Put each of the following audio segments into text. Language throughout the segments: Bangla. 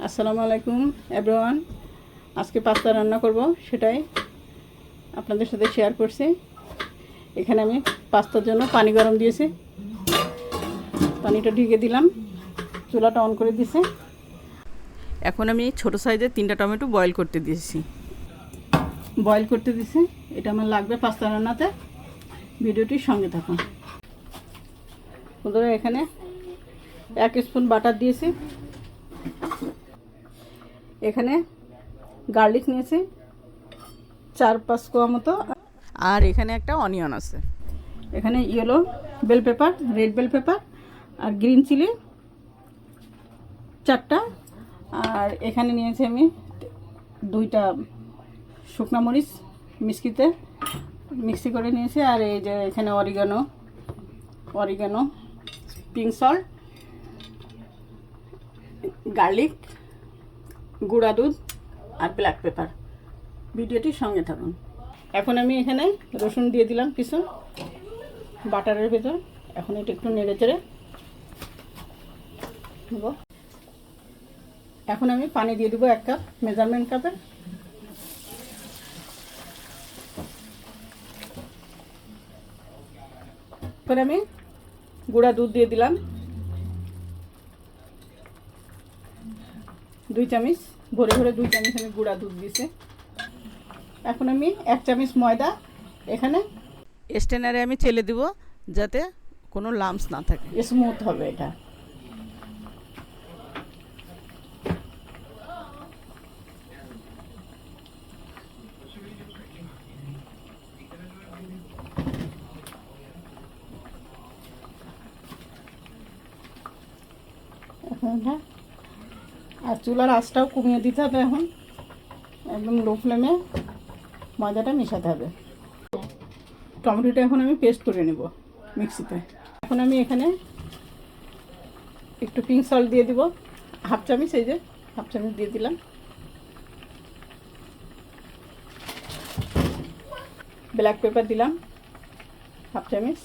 আসসালামু আলাইকুম এভরিওয়ান। আজকে পাস্তা রান্না করব, সেটাই আপনাদের সাথে শেয়ার করছি। এখানে আমি পাস্তার জন্য পানি গরম দিয়েছি, পানিটা ঢেকে দিলাম, চুলাটা অন করে দিয়েছি। এখন আমি ছোট সাইজের 3টা টমেটো বয়েল করতে দিয়েছি। এটা আমার লাগবে পাস্তা রান্নাতে। ভিডিওটির সঙ্গে থাকুন। বন্ধুরা, এখানে 1 স্পুন বাটার দিয়েছি। এখানে গার্লিক নিয়েছি 4-5 কোয়া মতো, আর এখানে একটা অনিয়ন আছে। এখানে yellow bell pepper, red bell pepper আর গ্রিন চিলি 4টা, আর এখানে নিয়েছি আমি 2টা শুকনো মরিচ মিক্সি করে নিয়েছি। আর এই যে এখানে অরিগানো, পিঙ্ক সল্ট, গার্লিক, গুঁড়া দুধ আর ব্ল্যাক পেপার। ভিডিওটির সঙ্গে থাকুন। এখন আমি এখানে রসুন দিয়ে দিলাম কিছু বাটারের ভেতর। এখন এটা একটু নেড়ে চেড়ে দেবো। এখন আমি পানি দিয়ে দেবো 1 কাপ, মেজারমেন্ট কাপের। এরপর আমি গুঁড়া দুধ দিয়ে দিলাম 2 চামচ, ভরে 2 চামচ আমি গুঁড়া দুধ দিয়েছি। এখন আমি 1 চামচ ময়দা এখানে স্টেনারে আমি চেলে দিব, যাতে কোনো লাম্পস না থাকে, স্মুথ হবে এটা। আর চুলার আঁচটাও কমিয়ে দিতে হবে। এখন একদম লো ফ্লেমে ময়দাটা মেশাতে হবে। টমেটোটা এখন আমি পেস্ট করে নেব মিক্সিতে। এখন আমি এখানে একটু পিঙ্ক সল্ট দিয়ে দিব, 1/2 চামচ, এই যে 1/2 চামচ দিয়ে দিলাম। ব্ল্যাক পেপার দিলাম 1/2 চামচ।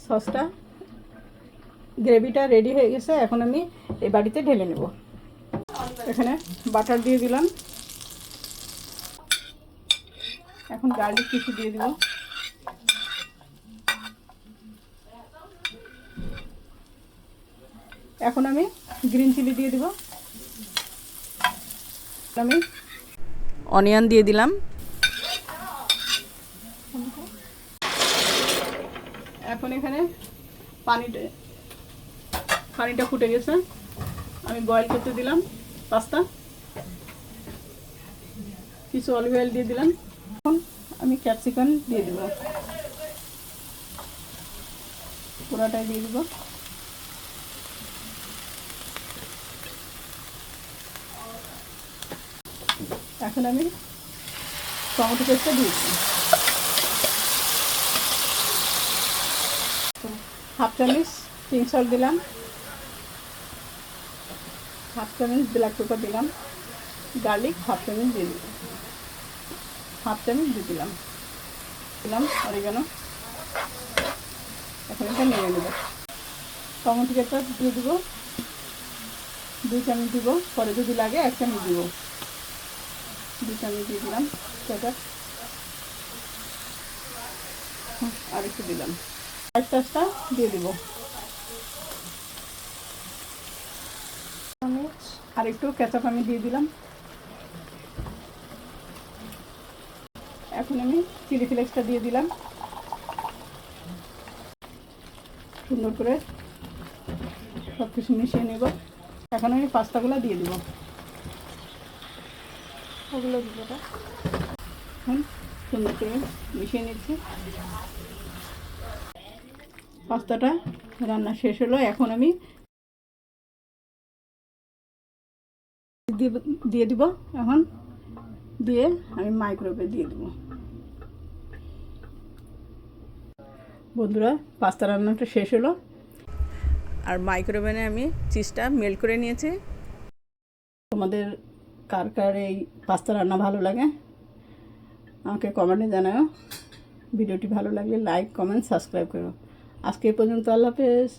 সসটা, গ্রেভিটা রেডি হয়ে গেছে। এখন আমি এই বাটিতে ঢেলে নেব। এখানে বাটার দিয়ে দিলাম। এখন গার্লিক কিছু দিয়ে দিব। এখন আমি গ্রিন চিলি দিয়ে দিব। আমি অনিয়ন দিয়ে দিলাম। এখন এখানে পানিটা ফুটে গেছে, আমি বয়েল করতে দিলাম পাস্তা। কিছু অলিভ অয়েল দিয়ে দিলাম। এখন আমি ক্যাপসিকাম দিয়ে দেব, পুরোটাই দিয়ে দেব। এখন আমি টমেটো পেস্টটা দিয়েছি। 1/2 চামচ পিঙ্ক সল্ট দিলাম, 1/2 চামচ ব্ল্যাক পেপার দিলাম, গার্লিক 1/2 চামচ দিয়ে দিলাম, 1/2 চামচ দিয়ে দিলাম অরিগানো। এখন এটা নেড়ে নেব। টমেটো পেস্টটা দিয়ে দেব 2 চামচ দিব, পরে যদি লাগে 1 চামচ দিব। 2 চামচ দিয়ে দিলাম পেপার, আর একটু দিলাম। সসটা দিয়ে দিব আর একটু কেচাপ আমি দিয়ে দিলাম। এখন আমি চিলি ফ্লেক্সটা দিয়ে দিলাম। সুন্দর করে সব কিছু মিশিয়ে নেব। এখন আমি পাস্তাগুলো দিয়ে দিব। ওগুলো দিব, এখন সুন্দর করে মিশিয়ে নিচ্ছি। পাস্তাটা রান্না শেষ হলো। এখন আমি দিয়ে দিব। এখন দিয়ে আমি মাইক্রোওয়েভে দিয়ে দেব। বন্ধুরা, পাস্তা রান্নাটা শেষ হলো, আর মাইক্রোওয়েভে আমি চিজটা মেল্ট করে নিয়েছি। তোমাদের কার কার এই পাস্তা রান্না ভালো লাগে আমাকে কমেন্টে জানাও। ভিডিওটি ভালো লাগলে লাইক, কমেন্ট, সাবস্ক্রাইব করো। আজকে এই পর্যন্ত। আল্লাহ হাফেজ।